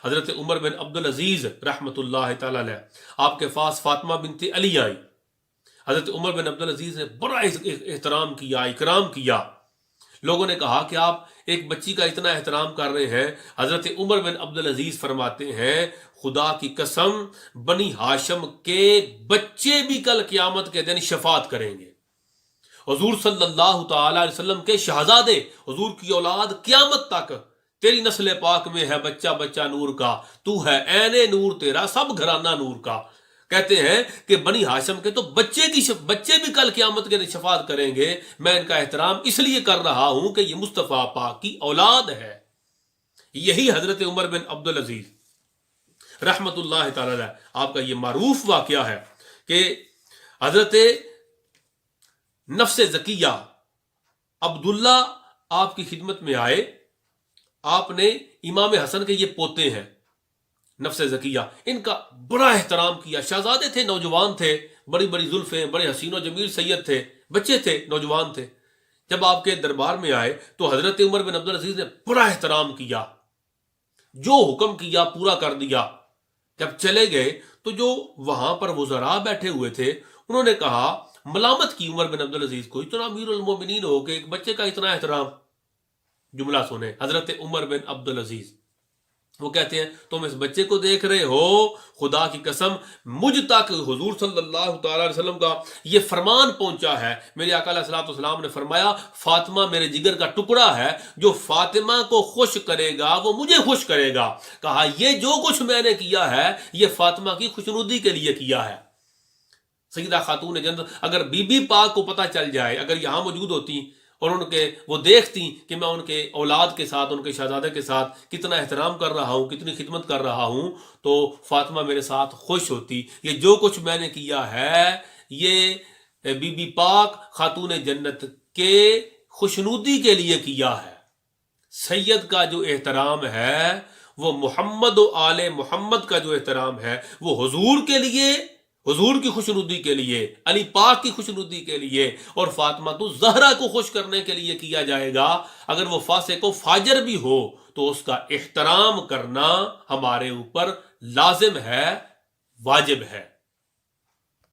حضرت عمر بن عبد العزیز رحمۃ اللہ تعالی علیہ آپ کے پاس فاطمہ بنت علی آئی. حضرت عمر بن عبد العزیز نے بڑا احترام کیا، اکرام کیا. لوگوں نے کہا کہ آپ ایک بچی کا اتنا احترام کر رہے ہیں. حضرت عمر بن عبد العزیز فرماتے ہیں خدا کی قسم بنی ہاشم کے بچے بھی کل قیامت کے دن شفاعت کریں گے. حضور صلی اللہ تعالی علیہ وسلم کے شہزادے، حضور کی اولاد قیامت تک تیری نسل پاک میں ہے بچہ بچہ نور کا، تو ہے عین نور تیرا سب گھرانہ نور کا. کہتے ہیں کہ بنی ہاشم کے تو بچے بھی کل قیامت کے دن شفاعت کریں گے. میں ان کا احترام اس لیے کر رہا ہوں کہ یہ مصطفیٰ پاک کی اولاد ہے. یہی حضرت عمر بن عبد العزیز رحمت اللہ تعالی علیہ آپ کا یہ معروف واقعہ ہے کہ حضرت نفس زکیہ عبداللہ آپ کی خدمت میں آئے. آپ نے امام حسن کے یہ پوتے ہیں نفس زکیہ، ان کا بڑا احترام کیا. شہزادے تھے، نوجوان تھے، بڑی بڑی زلفیں، بڑے حسین و جمیل سید تھے، بچے تھے، نوجوان تھے. جب آپ کے دربار میں آئے تو حضرت عمر بن عبد العزیز نے بڑا احترام کیا، جو حکم کیا پورا کر دیا. جب چلے گئے تو جو وہاں پر وزراء بیٹھے ہوئے تھے انہوں نے کہا، ملامت کی عمر بن عبد العزیز کو، اتنا امیر المومنین ہو کہ ایک بچے کا اتنا احترام. جملہ سنیں حضرت عمر بن عبد العزیز وہ کہتے ہیں تم اس بچے کو دیکھ رہے ہو، خدا کی قسم مجھ تک حضور صلی اللہ تعالی علیہ وسلم کا یہ فرمان پہنچا ہے. میرے آقا علیہ الصلوۃ والسلام نے فرمایا فاطمہ میرے جگر کا ٹکڑا ہے، جو فاطمہ کو خوش کرے گا وہ مجھے خوش کرے گا. کہا یہ جو کچھ میں نے کیا ہے یہ فاطمہ کی خوشنودی کے لیے کیا ہے. سیدہ خاتون جنت اگر بی بی پاک کو پتہ چل جائے، اگر یہاں موجود ہوتی اور وہ دیکھتی کہ میں ان کے اولاد کے ساتھ، ان کے شہزادے کے ساتھ کتنا احترام کر رہا ہوں، کتنی خدمت کر رہا ہوں، تو فاطمہ میرے ساتھ خوش ہوتی. یہ جو کچھ میں نے کیا ہے یہ بی بی پاک خاتون جنت کے خوشنودی کے لیے کیا ہے. سید کا جو احترام ہے وہ محمد و آل محمد کا جو احترام ہے وہ حضور کے لیے، حضور کی خوشنودی کے لیے، علی پاک کی خوشنودی کے لیے اور فاطمہ تو زہرا کو خوش کرنے کے لیے کیا جائے گا. اگر وہ فاسق و فاجر بھی ہو تو اس کا احترام کرنا ہمارے اوپر لازم ہے، واجب ہے.